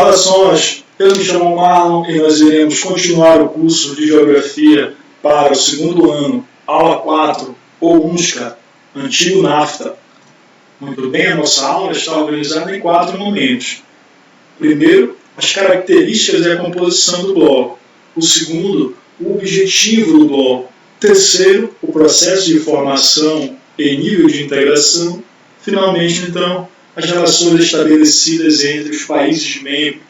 Fala sons, eu me chamo Marlon e nós iremos continuar o curso de Geografia para o segundo ano, aula 4, ou UNSCA, antigo NAFTA. Muito bem, a nossa aula está organizada em 4 momentos. Primeiro, as características e a composição do bloco. O segundo, o objetivo do bloco. Terceiro, o processo de formação e nível de integração. Finalmente, então, as relações estabelecidas entre os países membros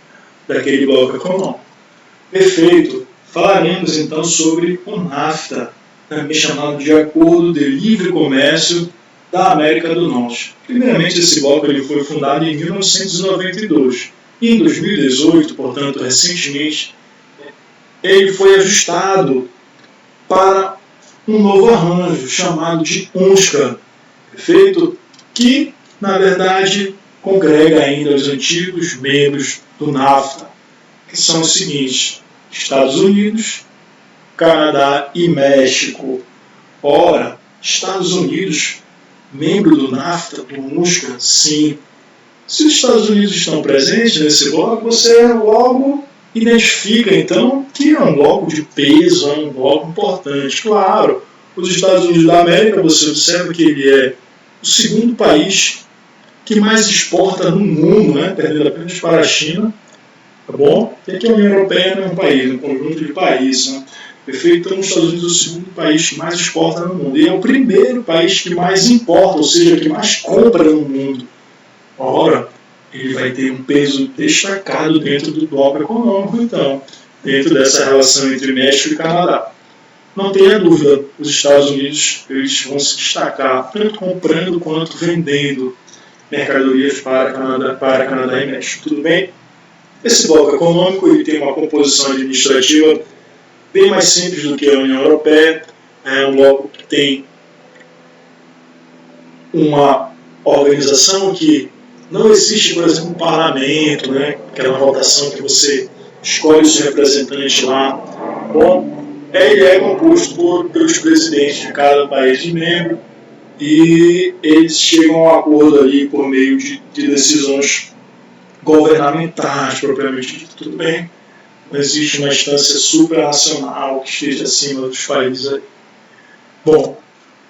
daquele bloco econômico. Perfeito. Falaremos então sobre o NAFTA, também chamado de Acordo de Livre Comércio da América do Norte. Primeiramente, esse bloco ele foi fundado em 1992 e em 2018, portanto, recentemente, ele foi ajustado para um novo arranjo chamado de UNSCA, perfeito? Que, na verdade, congrega ainda os antigos membros do NAFTA, que são os seguintes: Estados Unidos, Canadá e México. Ora, Estados Unidos, membro do NAFTA, do UNSCA, sim. Se os Estados Unidos estão presentes nesse bloco, você logo identifica, então, que é um bloco de peso, é um bloco importante. Claro, os Estados Unidos da América, você observa que ele é o segundo país que mais exporta no mundo, né, perdendo apenas para a China, tá bom? E aqui a União Europeia não é um país, é um conjunto de países, né? Perfeito? Então, os Estados Unidos é o segundo país que mais exporta no mundo. E é o primeiro país que mais importa, ou seja, que mais compra no mundo. Ora, ele vai ter um peso destacado dentro do bloco econômico, então, dentro dessa relação entre México e Canadá. Não tenha dúvida, os Estados Unidos eles vão se destacar, tanto comprando quanto vendendo mercadorias para Canadá e México. Tudo bem? Esse bloco econômico ele tem uma composição administrativa bem mais simples do que a União Europeia. É um bloco que tem uma organização que não existe, por exemplo, um parlamento, né? Aquela votação que você escolhe os representantes lá. Bom, ele é composto pelos presidentes de cada país de membro e eles chegam a um acordo ali por meio de decisões governamentais, propriamente dito. Tudo bem? Não existe uma instância supranacional que esteja acima dos países aí. Bom,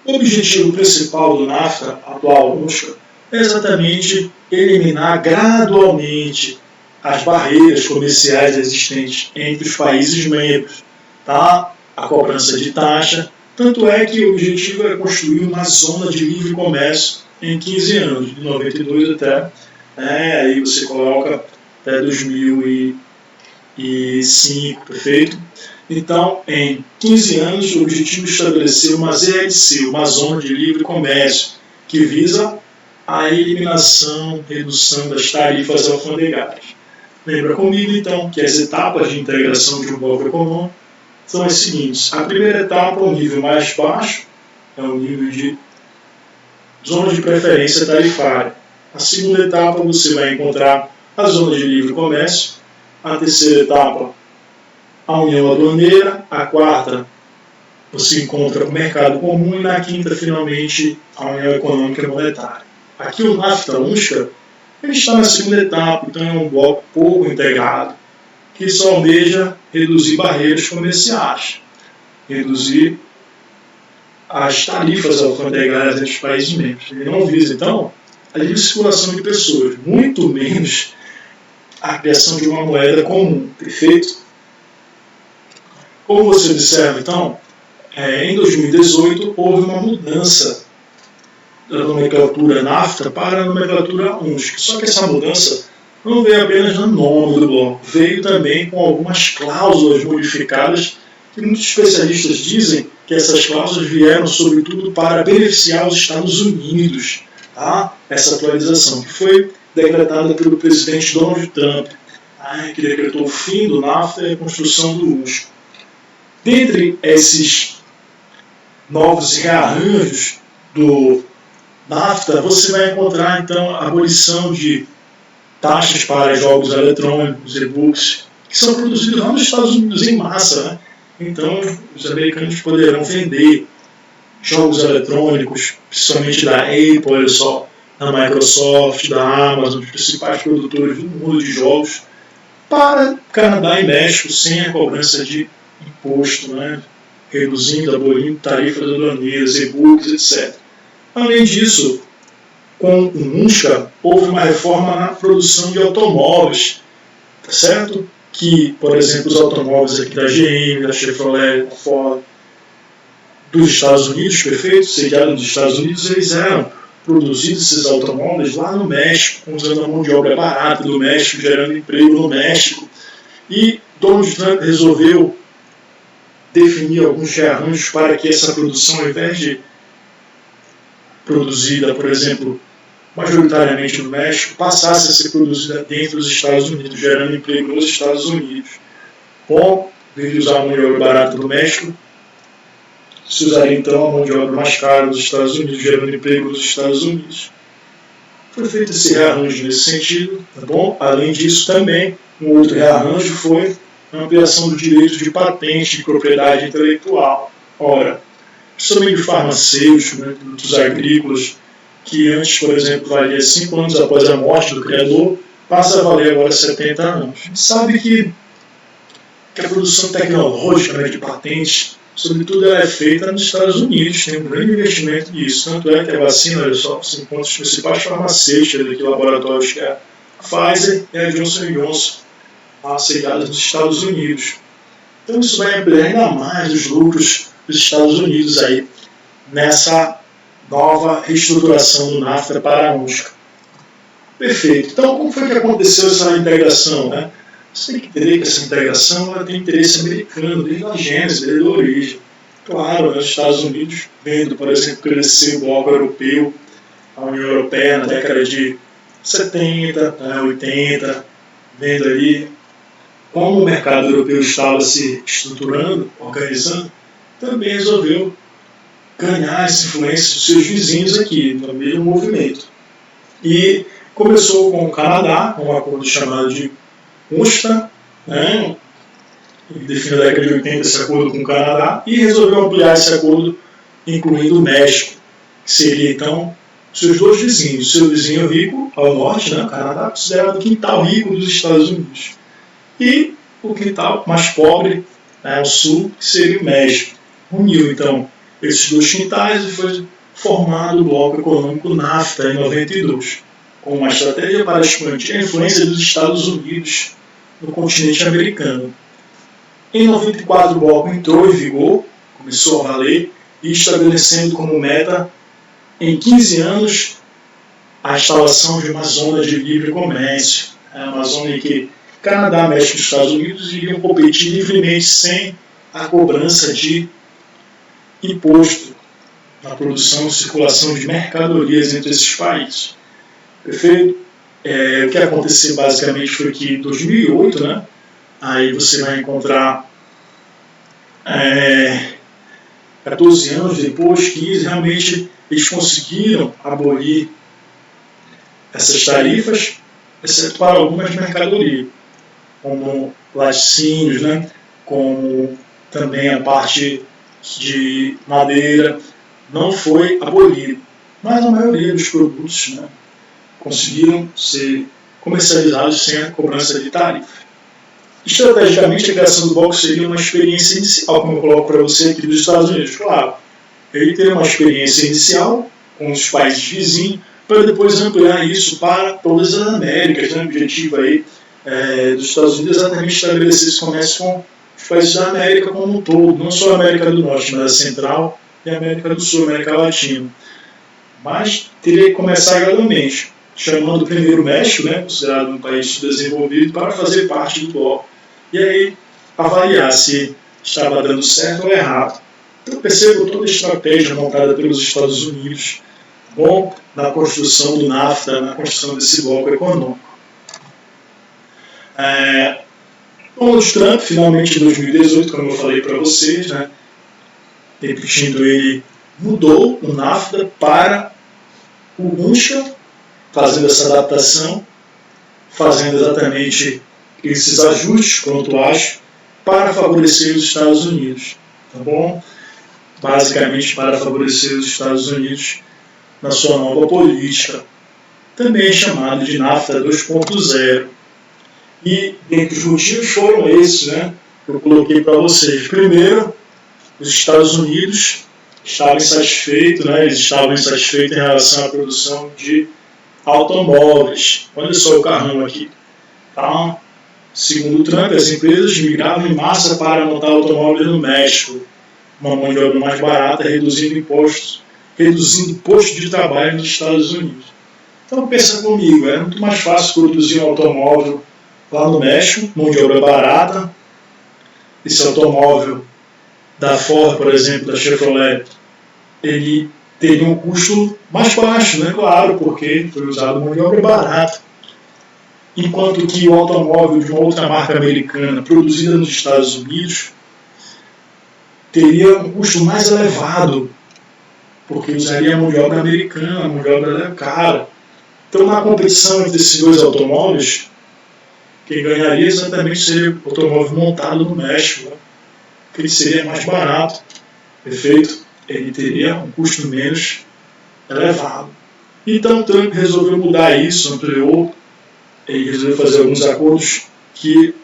o objetivo principal do NAFTA, atual UNSCA, é exatamente eliminar gradualmente as barreiras comerciais existentes entre os países membros, tá? A cobrança de taxa, tanto é que o objetivo é construir uma zona de livre comércio em 15 anos, de 92 até, aí você coloca até 2005, perfeito? Então, em 15 anos, o objetivo é estabelecer uma ZLC, uma zona de livre comércio, que visa a eliminação, redução das tarifas alfandegárias. Lembra comigo, então, que as etapas de integração de um bloco econômico são as seguintes. A primeira etapa, o nível mais baixo, é o nível de zona de preferência tarifária. A segunda etapa, você vai encontrar a zona de livre comércio. A terceira etapa, a união aduaneira. A quarta, você encontra o mercado comum. E na quinta, finalmente, a união econômica e monetária. Aqui o NAFTA UNSCA, ele está na segunda etapa, então é um bloco pouco integrado, que só almeja reduzir barreiras comerciais, reduzir as tarifas alfandegárias entre os países membros. Ele não visa, então, a livre circulação de pessoas, muito menos a criação de uma moeda comum, perfeito? Como você observa, então, em 2018 houve uma mudança da nomenclatura NAFTA para a nomenclatura UNSCA. Só que essa mudança não veio apenas no nome do bloco, veio também com algumas cláusulas modificadas que muitos especialistas dizem que essas cláusulas vieram sobretudo para beneficiar os Estados Unidos, tá? Essa atualização que foi decretada pelo presidente Donald Trump, que decretou o fim do NAFTA e a construção do UNSCA. Dentre esses novos rearranjos do NAFTA, você vai encontrar, então, a abolição de taxas para jogos eletrônicos, e-books, que são produzidos lá nos Estados Unidos em massa, né? Então, os americanos poderão vender jogos eletrônicos, principalmente da Apple, olha só, da Microsoft, da Amazon, os principais produtores do mundo de jogos, para Canadá e México sem a cobrança de imposto, né? Reduzindo, abolindo tarifas aduaneiras, e-books, etc. Além disso, com o UNSCA, houve uma reforma na produção de automóveis, tá certo? Que, por exemplo, os automóveis aqui da GM, da Chevrolet, da Ford, dos Estados Unidos, perfeito, sediados nos Estados Unidos, eles eram produzidos esses automóveis lá no México, usando a mão de obra barata do México, gerando emprego no México. E Donald Trump resolveu definir alguns rearranjos para que essa produção, ao invés de produzida, por exemplo, majoritariamente no México, passasse a ser produzida dentro dos Estados Unidos, gerando emprego nos Estados Unidos. Bom, em vez de usar a mão de obra barata do México, se usaria então a mão de obra mais cara dos Estados Unidos, gerando emprego nos Estados Unidos. Foi feito esse rearranjo nesse sentido, tá bom? Além disso, também, um outro rearranjo foi a ampliação do direito de patente de propriedade intelectual. Ora, principalmente de farmacêuticos, né, produtos agrícolas, que antes, por exemplo, valia 5 anos após a morte do criador, passa a valer agora 70 anos. A gente sabe que a produção tecnológica, né, de patentes, sobretudo, ela é feita nos Estados Unidos, tem um grande investimento nisso. Tanto é que a vacina, olha só, se encontra os principais farmacêuticos daqui, laboratórios, que é a Pfizer e a Johnson & Johnson, sediadas nos Estados Unidos. Então isso vai ampliar ainda mais os lucros dos Estados Unidos aí, nessa nova reestruturação do NAFTA para a UNSCA. Perfeito. Então, como foi que aconteceu essa integração, né? Você tem que entender que essa integração ela tem interesse americano, desde a gênese, desde a origem. Claro, os Estados Unidos, vendo, por exemplo, crescer o bloco europeu, a União Europeia na década de 70, 80, vendo ali como o mercado europeu estava se estruturando, organizando, também resolveu ganhar essa influência dos seus vizinhos aqui, no mesmo movimento. E começou com o Canadá, com um acordo chamado de UNSCA, né? Definiu na década de 80 esse acordo com o Canadá e resolveu ampliar esse acordo, incluindo o México, que seria então seus dois vizinhos. Seu vizinho rico ao norte, né? O Canadá, considerado o quintal rico dos Estados Unidos, e o quintal mais pobre, né, ao sul, que seria o México. Uniu então esses dois quintais e foi formado o bloco econômico NAFTA em 92, com uma estratégia para expandir a influência dos Estados Unidos no continente americano. Em 94 o bloco entrou em vigor, começou a valer, e estabelecendo como meta, em 15 anos, a instalação de uma zona de livre comércio, uma zona em que Canadá, México e Estados Unidos iriam competir livremente sem a cobrança de imposto na produção e circulação de mercadorias entre esses países. Perfeito? O que aconteceu basicamente foi que em 2008, né, aí você vai encontrar 14 anos depois que realmente eles conseguiram abolir essas tarifas, exceto para algumas mercadorias, como laticínios, né, como também a parte de madeira, não foi abolido. Mas a maioria dos produtos, né, conseguiram ser comercializados sem a cobrança de tarifa. Estrategicamente, a criação do bloco seria uma experiência inicial, como eu coloco para você aqui dos Estados Unidos. Claro, ele teria uma experiência inicial com os países vizinhos, para depois ampliar isso para todas as Américas. O objetivo aí dos Estados Unidos é exatamente estabelecer esse comércio com os países da América como um todo, não só a América do Norte, mas a Central e a América do Sul, a América Latina. Mas teria que começar gradualmente, chamando primeiro o México, né, considerado um país desenvolvido, para fazer parte do bloco. E aí avaliar se estava dando certo ou errado. Então percebo toda a estratégia montada pelos Estados Unidos, bom, na construção do NAFTA, na construção desse bloco econômico. Donald Trump, finalmente em 2018, como eu falei para vocês, né, repetindo, ele mudou o NAFTA para o UNSCA, fazendo essa adaptação, fazendo exatamente esses ajustes pontuais para favorecer os Estados Unidos, tá bom? Basicamente para favorecer os Estados Unidos na sua nova política, também chamado de NAFTA 2.0. E dentre os motivos foram esses, né, que eu coloquei para vocês. Primeiro, os Estados Unidos estavam insatisfeitos, né, eles estavam insatisfeitos em relação à produção de automóveis. Olha só o carrão aqui. Tá? Segundo Trump, as empresas migravam em massa para montar automóveis no México, uma mão de obra mais barata, reduzindo imposto de trabalho nos Estados Unidos. Então pensa comigo, é muito mais fácil produzir um automóvel lá no México, mão de obra barata. Esse automóvel da Ford, por exemplo, da Chevrolet, ele teria um custo mais baixo, né? Claro, porque foi usado mão de obra barata. Enquanto que o automóvel de uma outra marca americana, produzida nos Estados Unidos, teria um custo mais elevado, porque usaria mão de obra americana, a mão de obra é cara. Então, na competição entre esses dois automóveis, quem ganharia exatamente seria o automóvel montado no México, né? Que ele seria mais barato, perfeito? Ele teria um custo menos elevado. Então, Trump resolveu mudar isso, ampliou, ele resolveu fazer alguns acordos que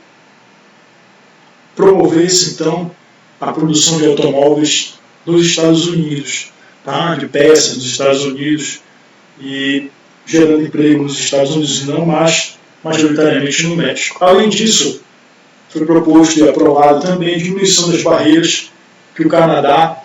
promovessem, então, a produção de automóveis nos Estados Unidos, tá? De peças dos Estados Unidos, e gerando emprego nos Estados Unidos e não mais majoritariamente no México. Além disso, foi proposto e aprovado também a diminuição das barreiras que o Canadá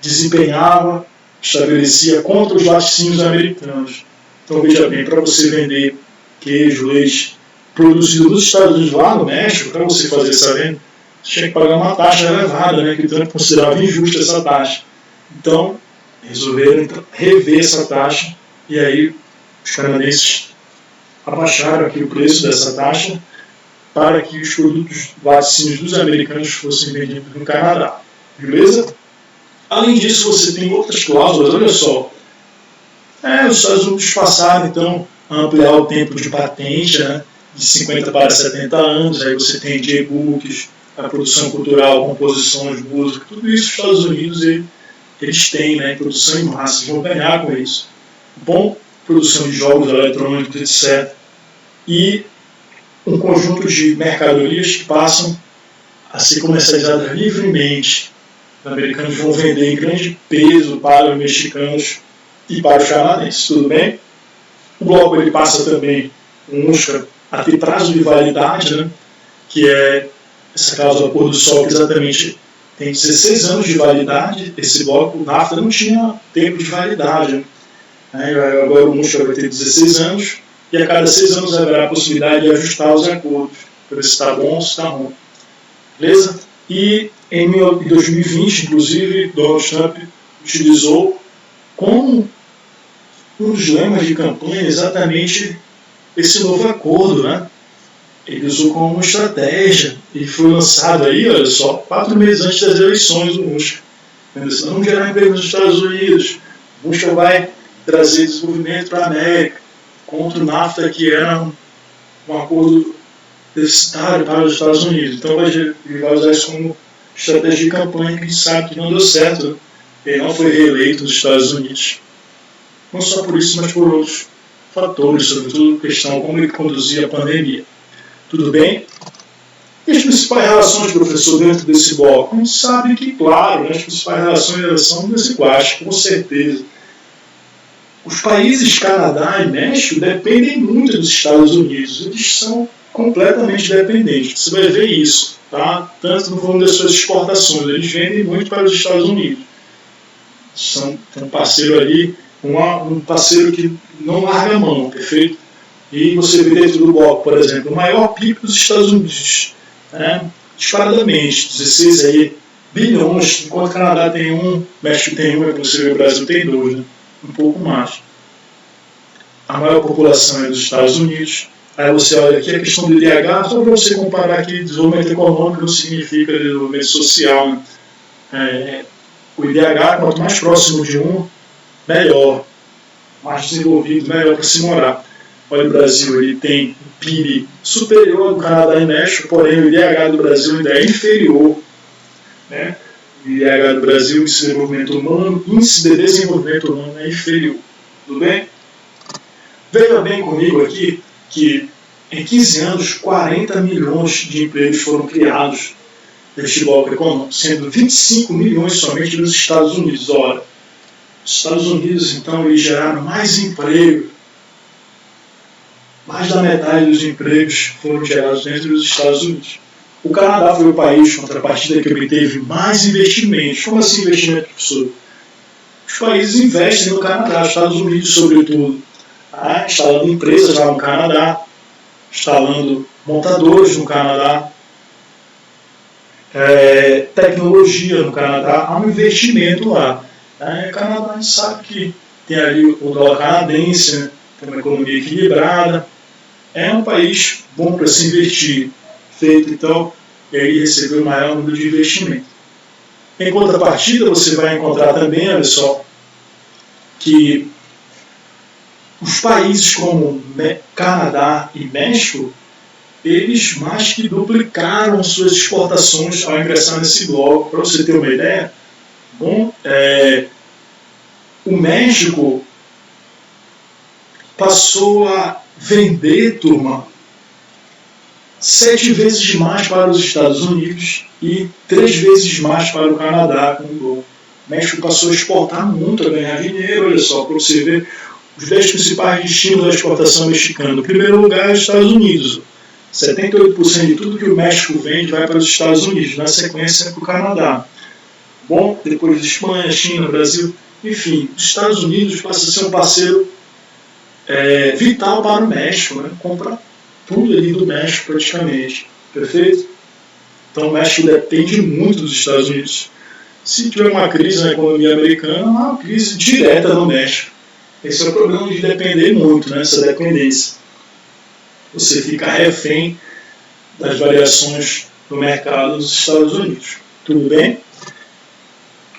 desempenhava, estabelecia contra os laticínios americanos. Então veja bem, para você vender queijo, leite produzido nos Estados Unidos, lá no México, para você fazer essa venda, você tinha que pagar uma taxa elevada, né, que o Trump considerava injusta essa taxa. Então, resolveram rever essa taxa, e aí os canadenses abaixaram aqui o preço dessa taxa para que os produtos laticínios dos americanos fossem vendidos no Canadá. Beleza? Além disso, você tem outras cláusulas, olha só. Os Estados Unidos passaram, então, a ampliar o tempo de patente, né, de 50 para 70 anos, aí você tem de e-books, a produção cultural, composições, música, tudo isso os Estados Unidos eles têm, né, produção em massa, vão ganhar com isso. Bom, produção de jogos eletrônicos, etc. E um conjunto de mercadorias que passam a ser comercializadas livremente. Os americanos vão vender em grande peso para os mexicanos e para os canadenses, tudo bem? O bloco ele passa também a ter prazo de validade, né, que é essa cláusula pôr do sol, que exatamente tem 16 anos de validade. Esse bloco, o NAFTA, não tinha tempo de validade, né? Agora o MUSCA vai ter 16 anos, e a cada 6 anos haverá a possibilidade de ajustar os acordos, para ver se está bom ou se está ruim. Beleza? E em 2020, inclusive, Donald Trump utilizou como um dos lemas de campanha exatamente esse novo acordo, né? Ele usou como uma estratégia e foi lançado aí, olha só, 4 meses antes das eleições do MUSCA. Vamos gerar emprego nos Estados Unidos, o MUSCA vai trazer desenvolvimento para a América, contra o NAFTA, que era um acordo deficitário para os Estados Unidos. Então ele vai usar isso como estratégia de campanha, que a gente sabe que não deu certo, né? Ele não foi reeleito nos Estados Unidos. Não só por isso, mas por outros fatores, sobretudo a questão como ele conduzia a pandemia. Tudo bem? E as principais relações, professor, dentro desse bloco? A gente sabe que, claro, as principais relações são desiguais, com certeza. Os países Canadá e México dependem muito dos Estados Unidos. Eles são completamente dependentes. Você vai ver isso, tá? Tanto no volume das suas exportações. Eles vendem muito para os Estados Unidos. Tem um parceiro ali, um parceiro que não larga a mão, perfeito? E você vê dentro do bloco, por exemplo, o maior PIB dos Estados Unidos, né? Disparadamente, 16 aí, bilhões, enquanto o Canadá tem 1, México tem 1, você vê o Brasil tem 2, né? Um pouco mais. A maior população é dos Estados Unidos. Aí você olha aqui a questão do IDH, só para você comparar que desenvolvimento econômico não significa desenvolvimento social, né? O IDH, quanto mais próximo de 1, melhor. Mais desenvolvido, melhor para se morar. Olha, o Brasil ele tem um PIB superior ao do Canadá e México, porém o IDH do Brasil ainda é inferior, né? O IDH do Brasil, índice de desenvolvimento humano é inferior. Tudo bem? Veja bem comigo aqui que Em 15 anos, 40 milhões de empregos foram criados neste bloco econômico, sendo 25 milhões somente nos Estados Unidos. Ora, os Estados Unidos, então, eles geraram mais emprego. Mais da metade dos empregos foram gerados dentro dos Estados Unidos. O Canadá foi o país, contrapartida, que obteve mais investimentos. Como assim investimento, professor? Os países investem no Canadá, Estados Unidos sobretudo, instalando empresas lá no Canadá, instalando montadores no Canadá, tecnologia no Canadá, há um investimento lá. O Canadá, a gente sabe que tem ali o dólar canadense, né? Tem uma economia equilibrada, é um país bom para se investir. Feito, então, ele recebeu o maior número de investimento. Em contrapartida, você vai encontrar também, olha só, que os países como Canadá e México, eles mais que duplicaram suas exportações ao ingressar nesse bloco. Para você ter uma ideia, o México passou a vender, turma, 7 vezes mais para os Estados Unidos e 3 vezes mais para o Canadá. O México passou a exportar muito, a ganhar dinheiro. Olha só, para você ver os 10 principais destinos da exportação mexicana. No primeiro lugar é os Estados Unidos. 78% de tudo que o México vende vai para os Estados Unidos, na sequência para o Canadá. Depois Espanha, China, Brasil, enfim, os Estados Unidos passa a ser um parceiro vital para o México, né? Compra tudo ali do México praticamente, perfeito? Então o México depende muito dos Estados Unidos. Se tiver uma crise na economia americana, é uma crise direta no México. Esse é o problema de depender muito, né? Essa dependência. Você fica refém das variações do mercado dos Estados Unidos. Tudo bem?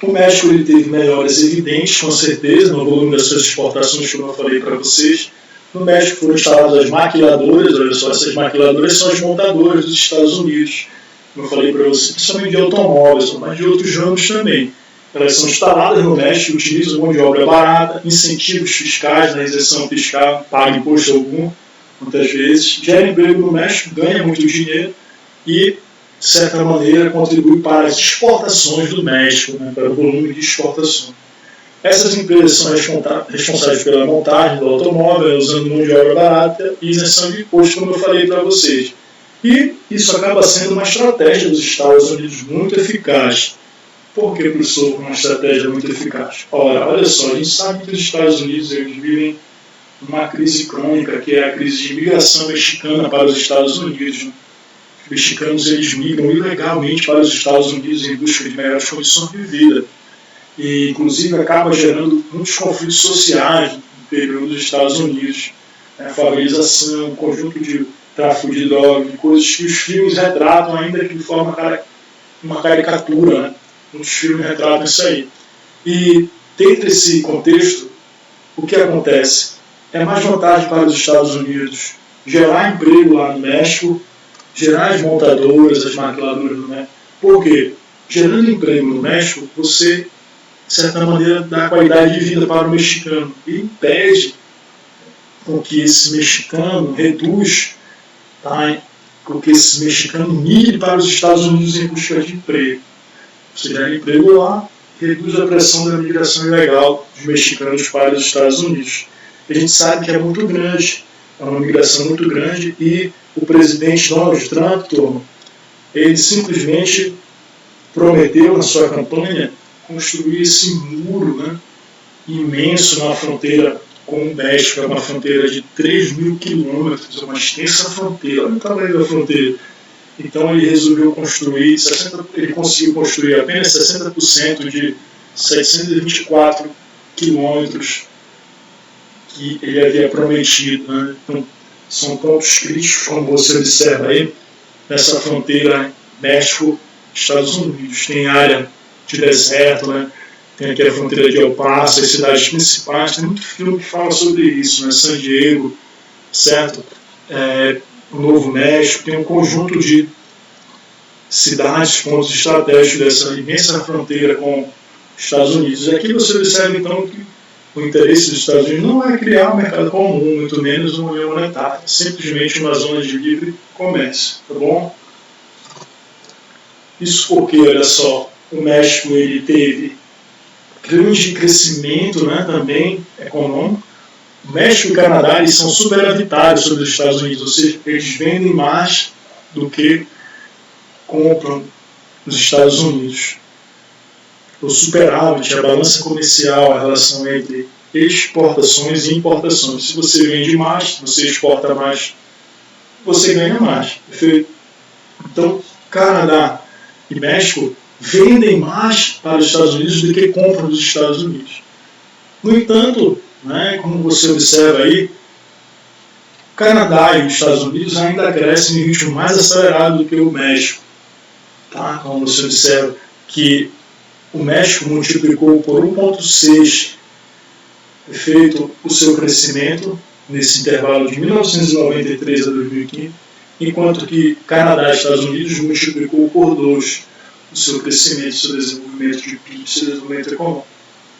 O México ele teve melhoras evidentes, com certeza, no volume das suas exportações, como eu falei para vocês. No México foram instaladas as maquiladoras, olha só, essas maquiladoras são as montadoras dos Estados Unidos, como eu falei para vocês, principalmente de automóveis, mas de outros ramos também. Elas são instaladas no México, utilizam mão de obra barata, incentivos fiscais na isenção fiscal, paga imposto algum, muitas vezes, gera emprego no México, ganha muito dinheiro e, de certa maneira, contribui para as exportações do México, né, para o volume de exportações. Essas empresas são responsáveis pela montagem do automóvel, usando mão de obra barata e isenção de imposto, como eu falei para vocês. E isso acaba sendo uma estratégia dos Estados Unidos muito eficaz. Por que, professor, uma estratégia muito eficaz? Ora, olha só, a gente sabe que os Estados Unidos eles vivem uma crise crônica, que é a crise de imigração mexicana para os Estados Unidos. Os mexicanos eles migram ilegalmente para os Estados Unidos em busca de melhores condições de vida. E, inclusive, acaba gerando muitos conflitos sociais no interior dos Estados Unidos. Favelização, um conjunto de tráfico de drogas, de coisas que os filmes retratam, ainda que de forma uma caricatura, né? Os filmes retratam isso aí. E, dentro desse contexto, o que acontece? É mais vantagem para os Estados Unidos gerar emprego lá no México, gerar as montadoras, as maquiladoras no México. Por quê? Gerando emprego no México, você, de certa maneira, dá qualidade de vida para o mexicano e impede com que esse mexicano reduz, com que esse mexicano migre para os Estados Unidos em busca de emprego. Você gera emprego lá, reduz a pressão da migração ilegal dos mexicanos para os Estados Unidos. A gente sabe que é muito grande, é uma migração muito grande, e o presidente Donald Trump, ele simplesmente prometeu na sua campanha construir esse muro, né, imenso na fronteira com o México, é uma fronteira de 3.000 quilômetros, uma extensa fronteira, olha o tamanho da fronteira. Então ele resolveu construir, ele conseguiu construir apenas 60% de 724 quilômetros que ele havia prometido, né? Então, são pontos críticos, como você observa aí, nessa fronteira México-Estados Unidos. Tem área de deserto, né? Tem aqui a fronteira de El Paso, as cidades principais, tem muito filme que fala sobre isso, né? San Diego, certo? O Novo México, tem um conjunto de cidades, pontos estratégicos dessa imensa fronteira com os Estados Unidos. E aqui você observa, então, que o interesse dos Estados Unidos não é criar um mercado comum, muito menos uma união monetária, simplesmente uma zona de livre comércio, tá bom? Isso porque, olha só, o México ele teve grande crescimento, né, também econômico. O México e o Canadá eles são superavitários sobre os Estados Unidos, ou seja, eles vendem mais do que compram nos Estados Unidos. O superávit, a balança comercial, a relação entre exportações e importações. Se você vende mais, você exporta mais, você ganha mais. Perfeito? Então, Canadá e México vendem mais para os Estados Unidos do que compram dos Estados Unidos. No entanto, né, como você observa aí, o Canadá e os Estados Unidos ainda crescem em ritmo mais acelerado do que o México. Tá? Como você observa que o México multiplicou por 1,6 feito o seu crescimento nesse intervalo de 1993 a 2015, enquanto que Canadá e Estados Unidos multiplicou por 2 o seu crescimento, seu desenvolvimento de PIB, seu desenvolvimento econômico.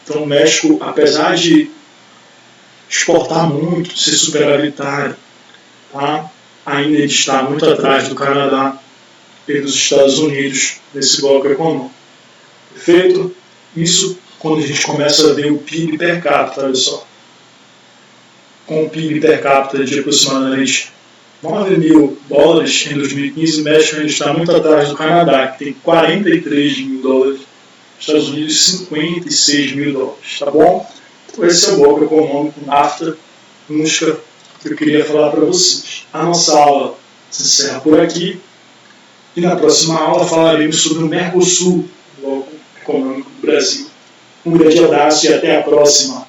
Então o México, apesar de exportar muito, ser superavitário, tá? Ainda ele está muito atrás do Canadá e dos Estados Unidos nesse bloco econômico. Perfeito? Isso quando a gente começa a ver o PIB per capita, olha só. Com o PIB per capita de aproximadamente 9 mil dólares em 2015, o México ainda está muito atrás do Canadá, que tem 43 mil dólares, Estados Unidos 56 mil dólares, tá bom? Esse é o bloco econômico NAFTA, UNSCA, que eu queria falar para vocês. A nossa aula se encerra por aqui e na próxima aula falaremos sobre o Mercosul, bloco econômico do Brasil. Um grande abraço e até a próxima!